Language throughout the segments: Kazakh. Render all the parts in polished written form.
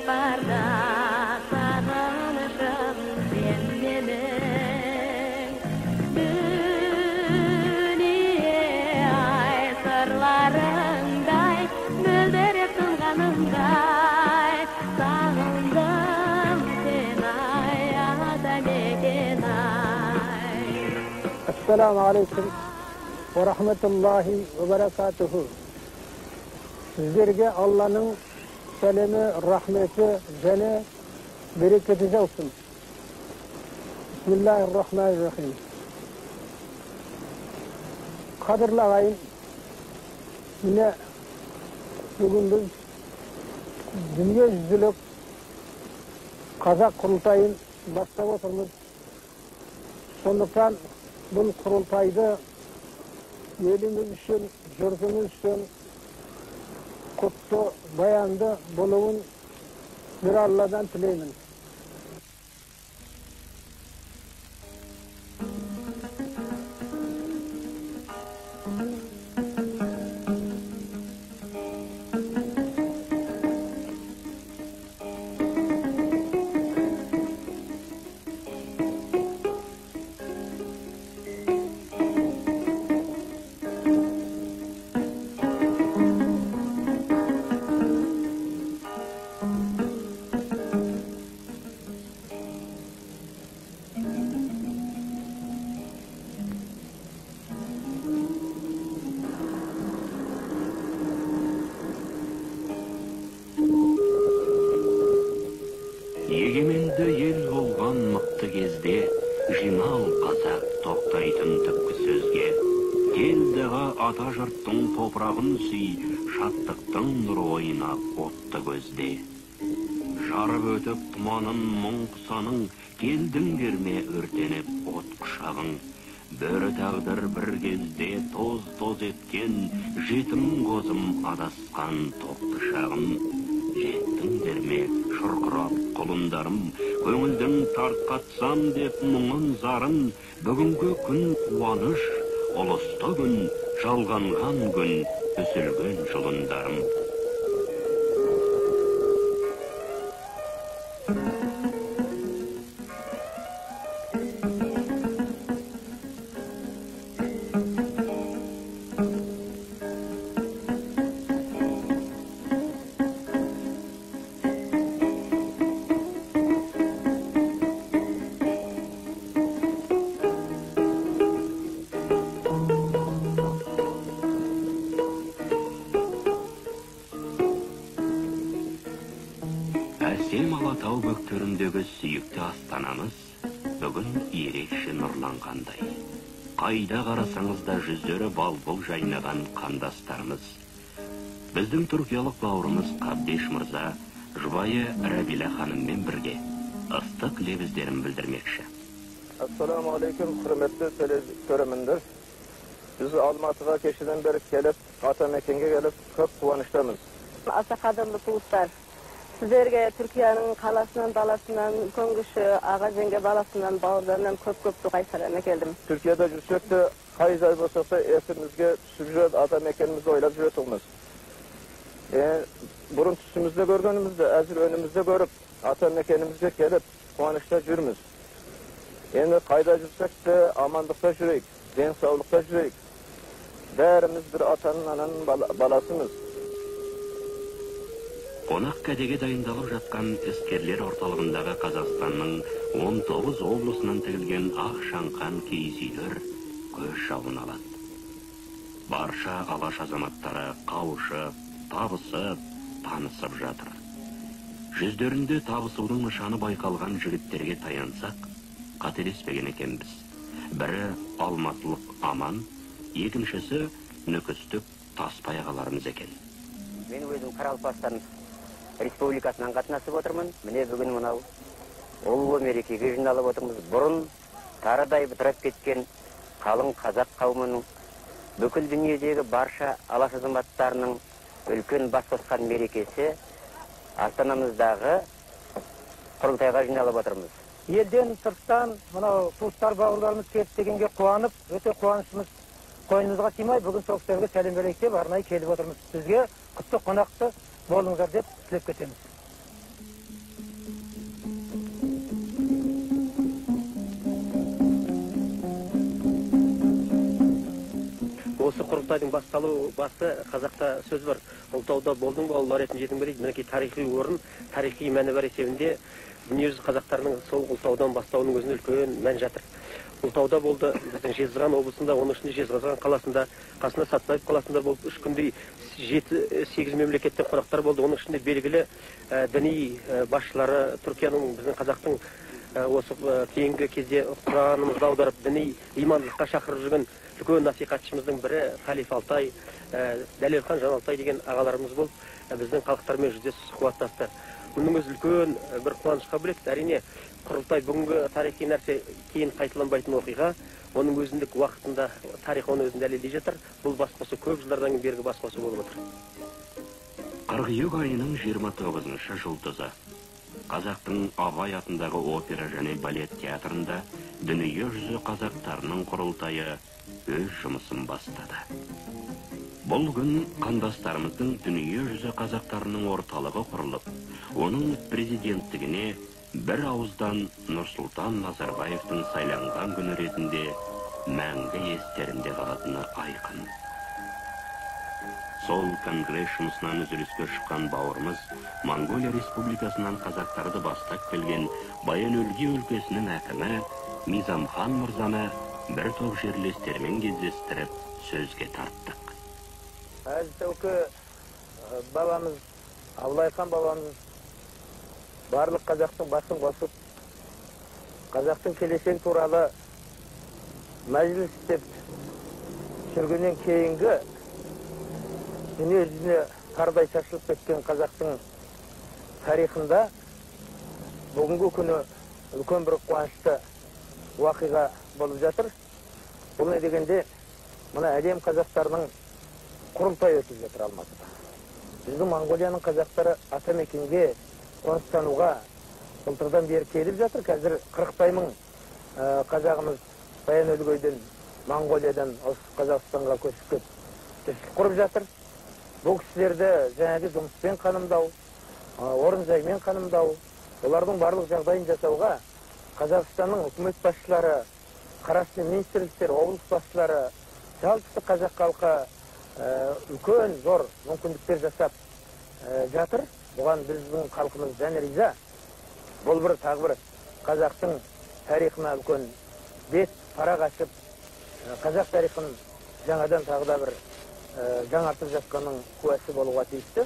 barda sağlanışım sen mening. Dünya ay sırlarınday bildirip tunganımday sağındım sen ay adam eken ay. Esselamu aleyküm ve rahmetullahi ve berekatuhu. Sizlerge Allah'ın selamı, rahmeti, және bereketi olsun. Bismillahirrahmanirrahim. Kadirli ağayın, yine bugün biz dünya yüzülük Kazak kurultayın başlap oturmuz. Sonuçtan bu kurultayda elimiz için, yurtumuz için kutlu bayandı buluğun bir Allah'dan tileyim. Егеменді ел болған мықты кезде, жинал қазақ тоқтайтын түпкі сөзге. Келдіға ата жұрттың топырағын сүй, шаттықтың нұры ойнап отты көзде. Жарып өтіп тұманын мұң құсаның, келдіңдер ме өртеніп от құшағың. Бөрі тағдыр бір кезде тоз-тоз еткен, жетім қозым адасқан тоқты шағым. Жеттіңдер ме шұрқырап құлындарым, көңілдің тарқатсам деп мұңын зарын, бүгінгі күн қуаныш, ұлысты күн, жалғанған күн, үзілген жұлындарым. Әсем Алатау бөктеріндегі сүйікті астанамыз бүгін ерекше нұрланғандай. Қайда қарасаңыз да жүздері балбұл жайнаған қандастарымыз. Біздің түркиялық бауырымыз Қабдеш мырза жұбайы Рәбила ханыммен бірге ыстық лебіздерін білдірмекші. Assalamu alaikum, hürmetli görümündür. Biz Almatı'ga keşiden beri gelip, Atameken'e gelip çok kuvanıştamız. Asa kadırlı tuğutlar. Sizlerge Türkiye'nin kalasından, dalasından, konguşu, ağa jenge balasından, bağırlarından köp dua salamına geldim. Türkiye'de жүrsек de, kay zay bolsak da esimizge düşüp Atameken'imizi oylap jüretimiz. Burun tüsümüzde görgönümüzde, azir önümüzde görüp, Atameken'imize gelip, kuvanışta jürmüz. Endi kayda жүrsек de, amanlıkta jüreyik, den sağlıkta jüreyik. Bärimiz bir atanın ananın balasımız. Қонақ кәдеге дайындалып жатқан іскерлер орталығындағы Қазақстанның 19 облысынан тігілген ақ шаңқан киіз үйлер көз жауын алады. Барша алаш азаматтары қауышып, табысып, танысып жатыр. Жүздерінде табысудың нышаны байқалған жігіттерге таянсақ, қателеспеген екенбіз. Бірі алматылық Аман, екіншісі Нүкістік Таспай ағаларымыз екен. Мен өзім Қаралпастан республикасынан қатынасып отырмын. Міне бүгін мынау ұлы мерекеге жиналып отырмыз. Бұрын тарыдай бытырап кеткен қалың қазақ қауымының бүкіл дүниедегі барша алаш азаматтарының үлкен бас қосқан мерекесі астанамыздағы құрылтайға жиналып отырмыз. Елден сырттан мынау туыстар бауырларымыз келіп дегенге қуанып, өте қуанышымыз қойнымызға тимай, бүгін сол кісілерге сәлем берейік деп арнайы келіп отырмыз. Сізге құтты қонақты болыңыздар деп тілеп кетеміз. осы құрылтайдың басталу басы қазақта сөз бар. Ұлытауда болдың ба, ұлылар етін жедің бе дейді. Мінекей тарихи орын, тарихи мәні бар есебінде дүниежүзі қазақтарының сол Ұлытаудан бастауының өзінде үлкен мән жатыр. Ұлытауда болды, біздің Жезқазған облысында, оның ішінде Жезқазған қаласында, қасында Сатпаев қаласында болып 3 күндей 7-8 мемлекеттен қонақтар болды. Оның ішінде белгілі діни басшылары, Түркияның, біздің қазақтың осы кейінгі кезде Құранымызды аударып, діни имандылыққа шақырып жүрген үлкен насихатшымыздың бірі Халиф Алтай, Дәлелхан Жаналтай деген ағаларымыз болып, біздің халықтармен жүздесіп сұхбаттасты. Мұның өзі үлкен бір қуанышқа бөлек. Әрине, құрылтай бүгінгі тарихи нәрсе кейін қайталанбайтын оқиға. Оның өзіндік уақытында тарих оны өзін дәлелдей жатыр. Бұл басқосу көп жылдардан бергі басқосу болып отыр. Қыркүйек айының 29-шы жұлдызы. Қазақтың Абай атындағы опера және балет театрында дүние жүзі қазақтарының құрылтайы өз жұмысын бастады. Бұл күн қандастарымыздың дүние жүзі қазақтарының орталығы құрылып, оның президенттігіне бір ауыздан Нұрсұлтан Назарбаевтың сайланған күні ретінде мәңгі естерінде қалатыны айқын. Сол конгресс жұмысынан үзіліске шыққан бауырымыз Монголия Республикасынан қазақтарды бастап келген Баян-Өлгей өлкесінің әкімі Мизамхан мырзаны бір топ жерлестермен кездестіріп сөзге тарттық. Әзтәукі бабамыз, Абылайхан бабамыз барлық қазақтың басын қосып, қазақтың келешегі туралы мәжіліс істеп жүргеннен кейінгі дүние жүзіне тардай шашылып кеткен қазақтың тарихында бүгінгі күні үлкен бір қуанышты уақиға болып жатыр. Бұл не дегенде, мына әлем қазақтарының құрылтай өтіп жатыр Алматыда. Біздің Монголияның қазақтары атамекенге қоныстануға былтырдан бері келіп жатыр. Қазір 40 мың қазағымыз Баян-Өлгейден, Монголиядан осы Қазақстанға көшіп кетіп тіршілік құрып жатыр. Бұл кісілерді жаңағы жұмыспен қанымдау, орынжаймен қанымдау, олардың барлық жағдайын жасауға Қазақстанның үкімет басшылары, қарасты министрліктер, облыс басшылары, жалпы қазақ халқы үлкен зор мүмкіндіктер жасап жатыр. Бұған біздің халқымыз және риза. Бұл бір тағы бір қазақтың тарихына үлкен бет парақ ашып, қазақ тарихын жаңадан тағы да бір жаңартып жатқанның куәсі болуға тиісті.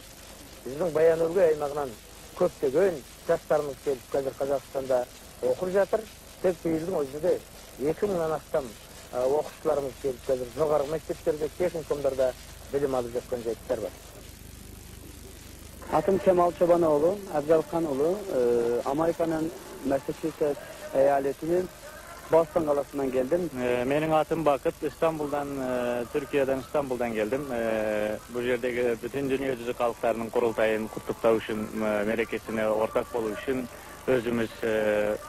Біздің Баян-Өлгей аймағынан көптеген жастарымыз келіп, қазір Қазақстанда оқып жатыр. Тек биылдың өзінде 2000-нан астам оқушыларымыз келіп, қазір жоғарғы мектептерде, техникумдарда білім алып жатқан жайттар бар. Atım Kemal Çobanoğlu, Abdalhanoğlu, Amerika'nın Massachusetts eyaletinin Boston kalasından geldim. Benim adım Bakıt, İstanbul'dan, Türkiye'den İstanbul'dan geldim. Bu yerdeki bütün dünya yüzü halklarının kurultayını kutluqtağı için, melekesine ortak bolu için özümüz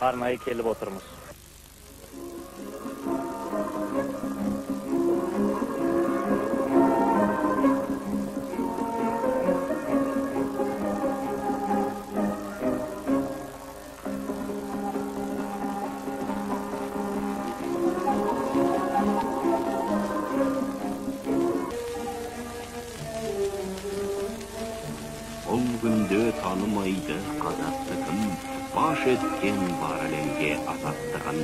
arnayı kelip oturmuş. Танымайды қазақты кім, баш еткен бар әлемге азаттығын,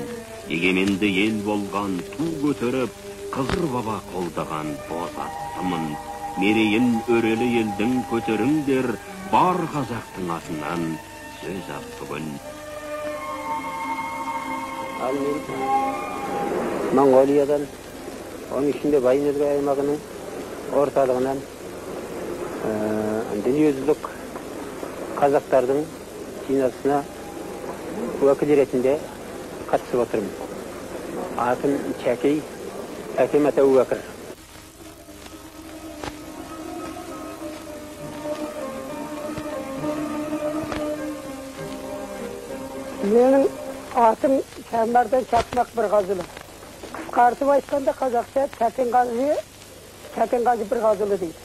егеменді ел болған ту көтеріп, Қызыр баба қолдаған боз аттымын. Мерейін өрелі елдің көтеріңдер, бар қазақтың атынан сөз ақ бүгін. Ал мен Монголиядан, оның ішінде Баян-Өлгей аймағының орталығынан дүниежүзілік қазақтардың жиналысына уәкіл ретінде қатысып отырмын. Атым Чәкей, әкем ата Уәкір. Менің атым Шәмбардан Чатмақ бір ғазылы. Қысқартып айтқанда қазақша Кәпенғазы бір ғазылы дейді.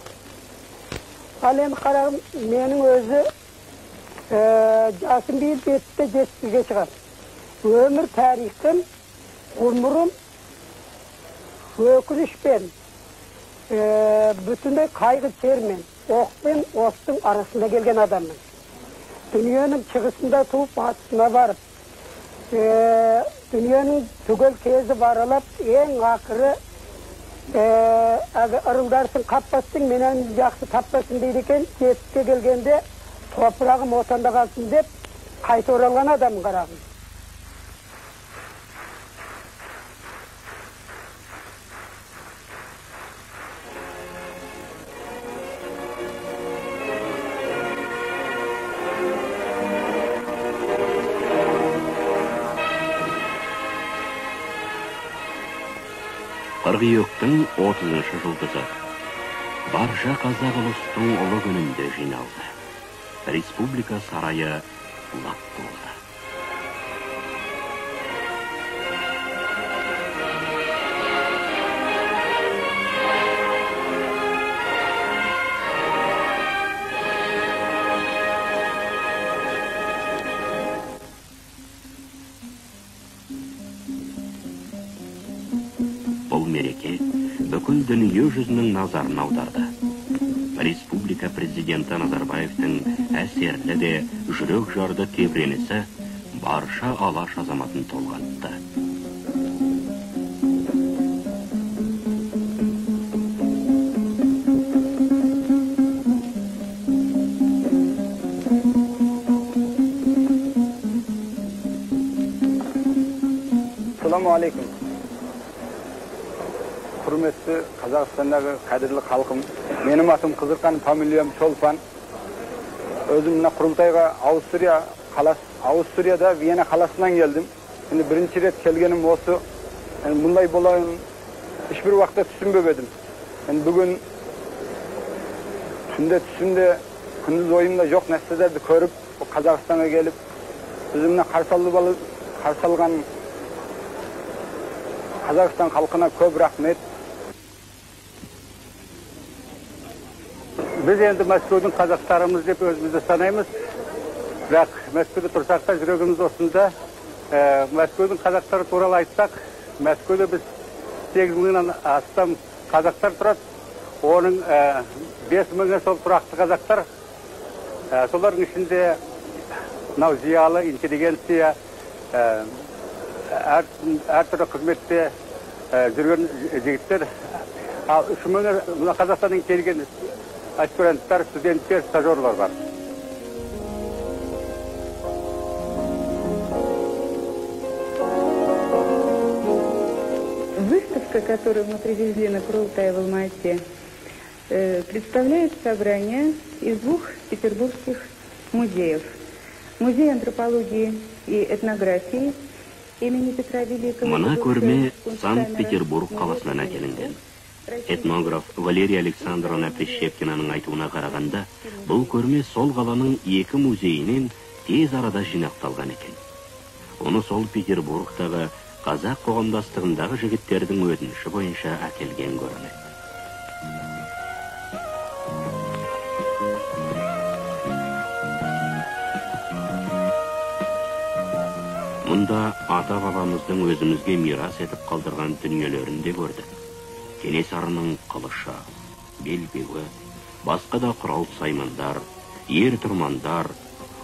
Ал енді қарағым, менің өзі жасым бейіл бетті жеткізге шығар. Өмір тарихын, ғұмырым, өкінішпен, Bütünde kaygı çermen, okpен ostun arasında gelgen adamın. Dünyanın çıkısında tuğup batısına varıp, dünyanın tügel kezi varılıp, en akırı ırıldarsın, kappatsın, menen jaksı tappatsın deydiken, jetke gelgende toprağım otanda kalsın dep, kayta oralgan adamın karağım. Қырғиөктің 30-шы жылдызы. Барша қазақ ұлыстың ұлы күнінде жиналды. Республика сарайы лап болды. Бұл мереке бүкіл дүние жүзінің назарын аударды. Республика президенті Назарбаевтың әсерлі де жүрек жарды тебіренісі барша алаш азаматын толғатты. Assalamu alaikum. Hürmetli Kazakistan'daki kadirli halkım. Benim adım Kızırkan, familiyam Çolpan. Özümle kurultayga Avusturya'da Viyana kalasından geldim. Şimdi birinci ret kelgenim olsa, yani bunday bolayın hiçbir vakte düşünmedim. Yani bugün tünde gündüz oyunda yok nesnelerdi görüp o Kazakistan'a gelip bizimle karşılagan Kazakistan halkına köp rahmet. Biz endi Moskva'nın Kazaklarımız dep özümüzde sanayımız. Birak Moskva'da tursak da yüreğimiz osunda. Moskva'nın Kazakları tural aytsak, Moskva'da biz 8 mingden astam Kazaklar turat. Onun 5 mingden sol turaklı Kazaklar. Soların içinde ziyalı, intelligensiya, her türlü hizmette жүрген жігіттер. Şu mingden Kazakistan'dan kelgen aspirantlar, studentler, stajyorlar var. Выставка, которую мы привезли на Курултай в Алма-Ате, представляет собрание из 2 петербургских музеев. Музей антропологии и этнографии имени Петра Великого. Мына көрме Санкт-Петербург қаласынан әкелінген. Этнограф Валерия Александровна Прищепкинаның айтуына қарағанда, бұл көрме сол қаланың 2 музейінен тез арада жинақталған екен. Оны сол Петербургтағы қазақ қоғамдастығындағы жігіттердің өтініші бойынша әкелген көрінеді. Мұнда ата-бабамыздың өзімізге мирас етіп қалдырған дүниелерін де көрдік. Кенесарының қылышы, белбеуі, басқа да құрал саймандар, ер-тұрмандар,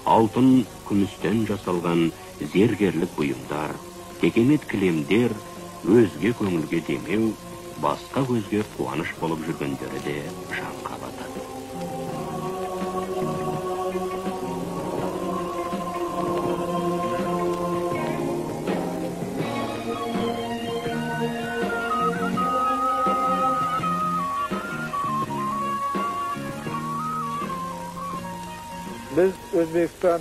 алтын күмістен жасалған зергерлік бұйымдар, текемет кілемдер, өзге көңілге демеу, басқа көзге қуаныш болып жүргендері де жан қалады. Biz Özbekistan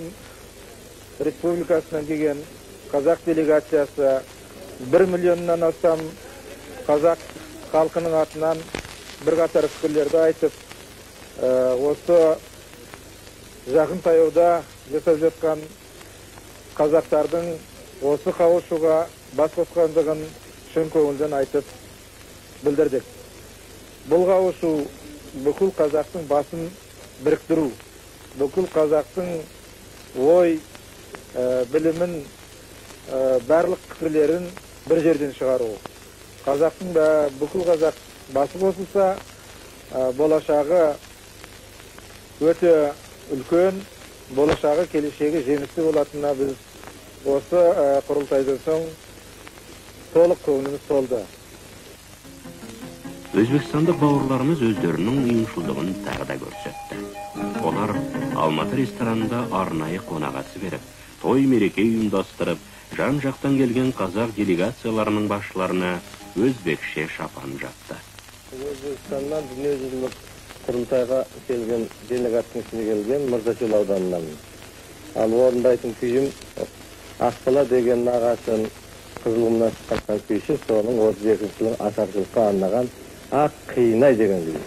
Respublikasından kelgen Kazak делегациясы 1 milyondan астам Kazak halkının atынан bir qatar fikirlerdi aytıp, осы жақын таяуда жасап жатқан Kazaktардың осы қауышуға бас қосқандығын шын көңілден айтып білдірдік. Бұл қауышу бүкіл Қазақтың басын біріктіру, бүкіл Қазақтың ой, білімін, барлық пікірлерін бір жерден шығару. Қазақтың бүкіл Қазақ басы қосылса, болашағы өте үлкен, болашағы келешегі жемісті болатынына біз осы құрылтайдан соң толық көңіліміз толды. Өзбекстандық бауырларымыз өздерінің ұйымшылдығын тағы да көрсетті. Олар Алматы ресторанында арнайы қонағасы беріп, той мереке ұйымдастырып, жан-жақтан келген қазақ делегацияларының басшыларына өзбекше шапан жапты. Өзбекстаннан дүниежүзілік құрылтайға келген делегаттың ішіне келген Мырзашөл ауданынан. Ал орындайтын күйім Аққала деген ағасын Қызылқұмнан шыққан күйші, соның 32 жылын ашаршылыққа арнаған Ақ қиынай деген күйі.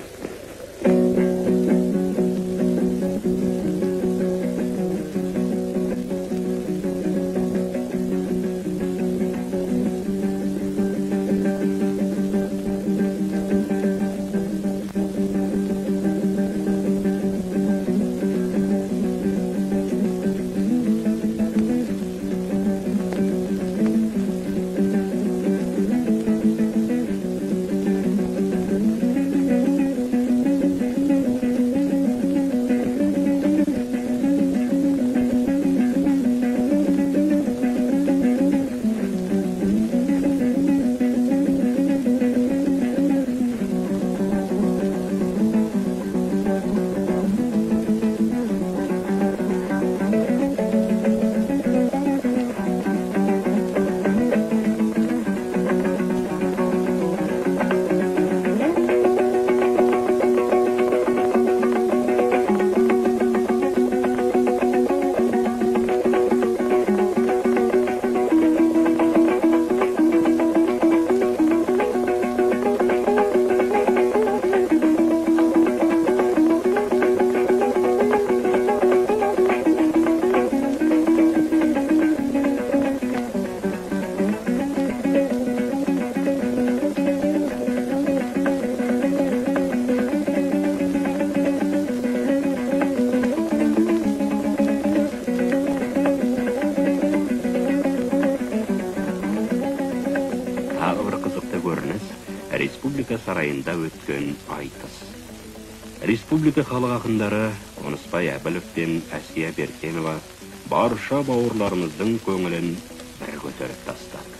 Республика сарайында өткен айтыс. Республика халық ақындары Қонысбай Әбілов пен Әсия Беркенова барша бауырларымыздың көңілін бір көтеріп тастады.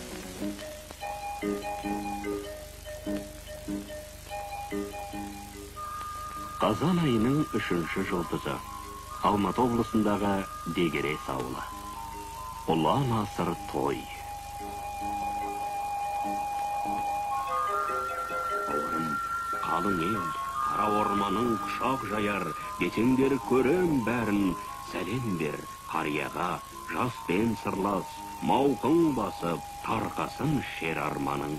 Қазан айының 3-ші жұлдызы Алматы облысындағы Дегерес ауылы. Ұлан асыр той. Қалың ел, қара орманың құшақ жаяр, кетеңдер көрем бәрін, сәлем бер, қарияға, жаспен сырлас, мауқың басып, тарқасын шер арманың.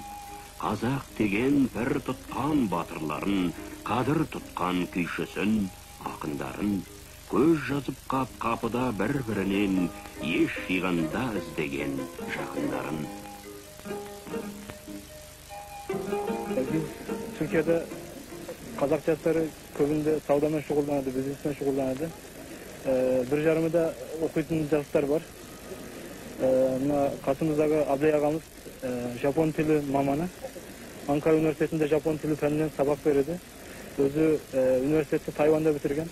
Қазақ деген бір тұтқан батырларын, қадір тұтқан күйшісін, ақындарын, көз жазып қапыда бір-бірінен, еш жиғанда іздеген жақындарын. Türkiye'de Kazak jastары көбінде саудамен шұғылданады, бизнеспен шұғылданады. Bir жарымы да оқитын жастар бар. Қасымыздағы Абдай ағамыз жапон тілі маманы. Анкара университетінде жапон тілі пәнінен сабақ береді. Өзі университетті Тайванда бітірген.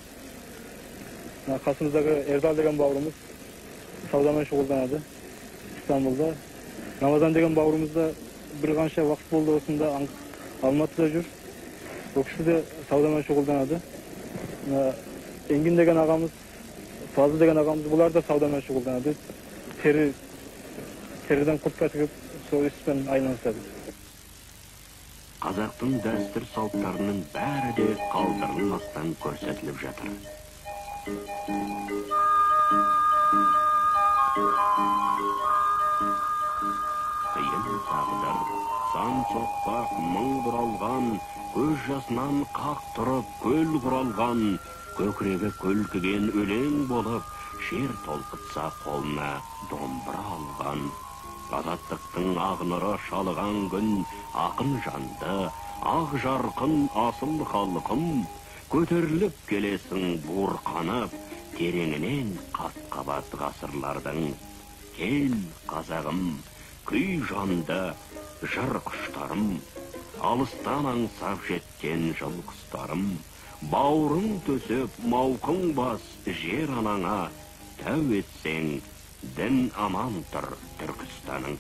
Қасымыздағы Ердал деген бауырымыз саудамен шұғылданады İstanbul'da. Рамазан деген бауырымыз да bir қанша уақыт болды осында Алматыда жүр. Ол кісі де саудамен шұғылданады. Engin деген ағамыз, Fazıl деген ағамыз, бұлар да саудамен шұғылданады. Теріден құртқа тігіп, сол іспен айналысады. Қазақтың дәстүр салттарының бәрі де қалдырылмастан көрсетіліп жатыр. Қиын тағдыр, сан соқпақ мың бұралған, көз жасынан қақ тұрып көл құралған, көкірегі көлкіген өлең болып, шер толқытса қолына домбыра алған. Азаттықтың ақ нұры шалған күн, ақын жанды, ақ жарқын асыл халқым, көтеріліп келесің буырқанып, тереңінен қат-қабат ғасырлардың. Кел, қазағым, күй жанды, жыр құштарым, Алыстан аңсап жеткен жыл құстарым, бауырың төсеп, мауқың бас жер анаңа, тәу етсең, дін аман тұр Түркістаның.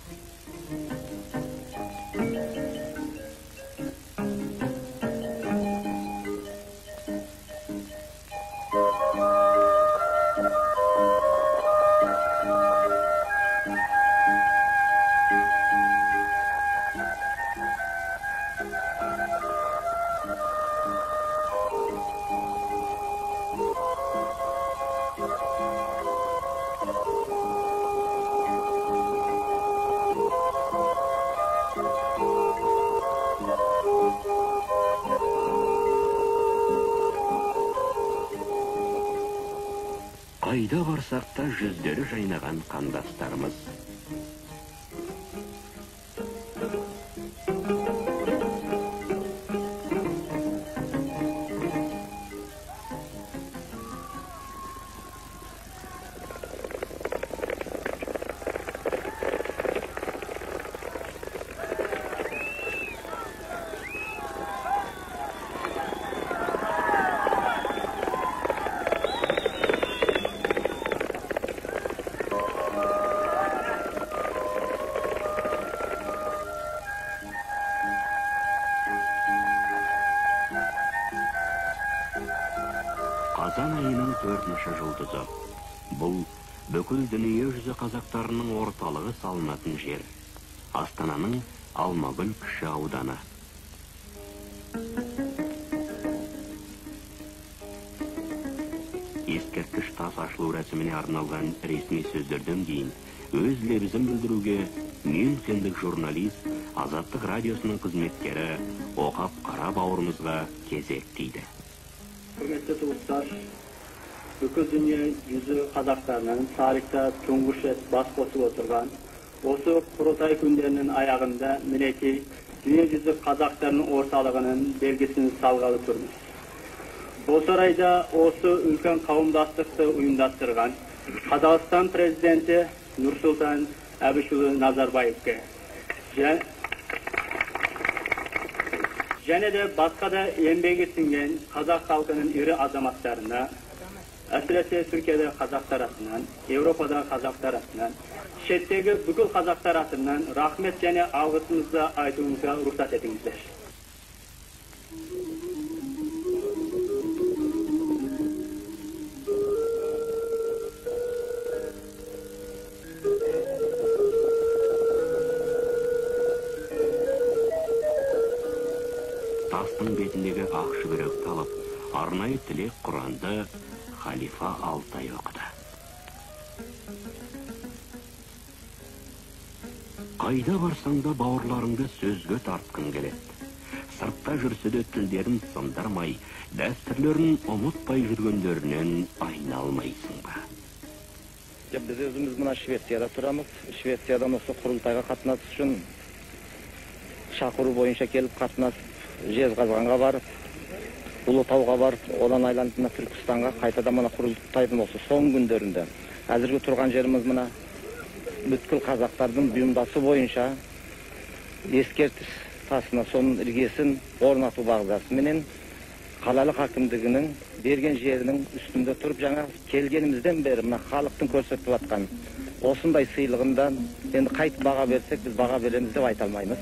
Қайда барсақ та жүздері жайнаған қандастарымыз. Қазан айының 4-ші жұлдызы. Бұл бүкіл дүние жүзі қазақтарының орталығы салынатын жер. Астананың Алмагүл кіші ауданы. Ескерткіш тас ашылу рәсіміне арналған ресми сөздерден кейін өз лебізін білдіруге мюнхендік журналист, Азаттық радиосының қызметкері Оқап Қара бауырымызға кезек тиді. Құрметті туыстар, бүкіл дүние жүзі қазақтарының тарихта тұңғыш рет бас қосып отырған осы құрылтай күндерінің аяғында мінекей дүние жүзі қазақтарының орталығының белгісін салғалы тұрмыз. Осы орайда осы үлкен қауымдастықты ұйымдастырған Қазақстан президенті Нұрсұлтан Әбішұлы Назарбаевқа және де басқа да еңбегі сіңген қазақ халқының ірі азаматтарына, әсіресе Түркияда қазақтар атынан, Еуропада қазақтар атынан, шеттегі бүкіл қазақтар атынан рахмет және алғысымызды айтуымызға рұқсат етіңіздер. Тастың бетіндегі ақ шүберек талып, арнайы тілек Құранды халифа Алтай оқыды. Қайда барсаң да бауырларыңды сөзге тартқың келеді. Сыртта жүрсе де тілдерін сындырмай, дәстүрлерін ұмытпай жүргендерінен айналмайсың ба? Біз өзіміз мына Швецияда тұрамыз. Швециядан осы құрылтайға қатынасу үшін шақыру бойынша келіп қатынасып, Жезқазғанға барып, Ұлытауға барып, одан айланып мына Түркістанға қайтадан мына құрылтайдың осы соңғы күндерінде. Әзірге тұрған жеріміз мына бүткіл қазақтардың бұйымдасы бойынша ескерткіш тасына соның іргесін орнату бағдарламасымен қалалық әкімдігінің берген жерінің үстінде тұрып, жаңа келгенімізден бері мына халықтың көрсетіп жатқан осындай сыйлығындан енді қайтып баға берсек, біз баға береміз деп айта алмаймыз.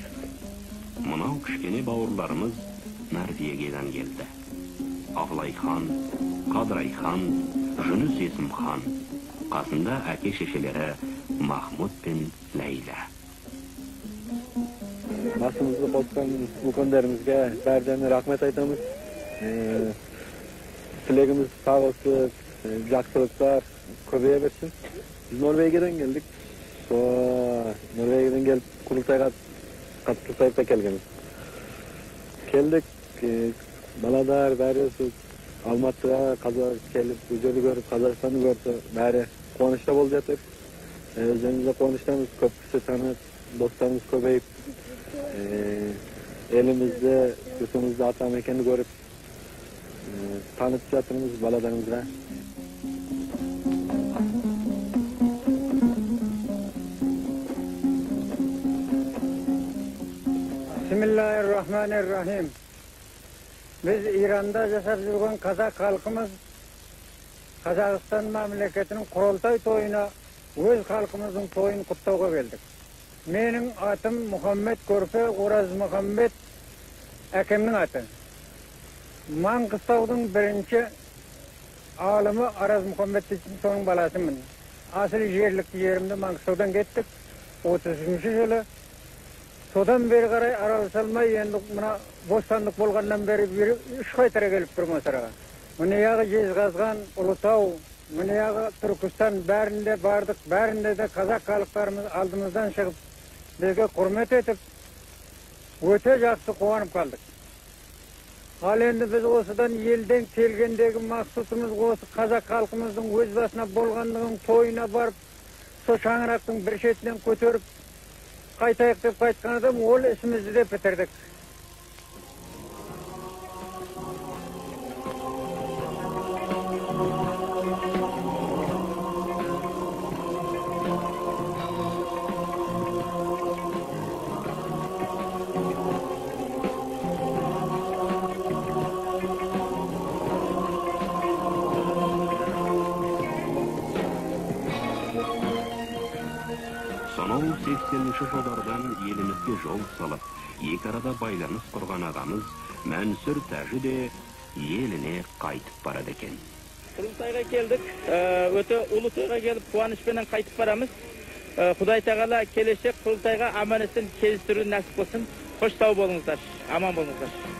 Мынау кішкене бауырларымыз Норвегиядан келді. Абылайхан, Қадырайхан, Жүніс Есімхан, қасында әке-шешелері Махмуд пен Ләйла. Басымызды қосқан үлкендерімізге бәрден рахмет айтамыз. Тілегіміз сағысы, жақсылықтар көбейе берсін. Biz Norvegiyadan geldik. Norvegiyadan gelip kurultayga katılsayıp da gelgeniz. Geldik, baladar, bari Almatı'ya gelip, bu jeri görüp, Kazakistan'ı gördü, bari konuşta bolacaktık. Özümüzde konuştamız, köpküsü tanıp, dostlarımız köpeyip, elimizde, yurtumuzda ata mekanı görüp, tanıp yatırımız balalarımızla. Bismillahirrahmanirrahim. Biz İran'da yaşap жүрген Kazak halkımız Kazakistan memleketinin Kurultay toyuna öz halkımızın toyunu kutlauga geldik. Menin atım Muhammed Körpe Uraz Muhammed Akem'nin atı. Mangıstav'dın birinci alımı Araz Muhammed So'nun balasımın. Asıl yerlik yerimde Mangıstav'dan gittik. 33. yılı. Sodan beri qaray aralısalmay endi mına bostanlık bolgandan beri 3 qaytara gelip durma saraga. Mına yağı Jezgazgan, Ulutau, mına yağı Türkistan bärinde bardık, bärinde de Kazak halklarımız aldımızdan çıkıp bizge hurmet etip öte жақсы quvanyp kaldık. Al endi biz osudan elden kelgendegi maksudumuz osu Kazak halkımızın öz basına bolganlığın toyuna barıp so şаңырактың bir şetinden көтеріп qaytayık dep qaytkan adam ol isimizni dep bitirdik. Sonol 80-nji жылдардан елімізге жол салып, екі арада байланыс құрған ағамыз Мәнсүр Тәжі де еліне қайтып барады екен. Құрылтайға келдік, өте ұлы тойға келіп қуанышпенен қайтып барамыз. Құдай тағала келешек Құрылтайға аман есен кездестіру нәсіп болсын. Қош сау болыңыздар, аман болыңыздар.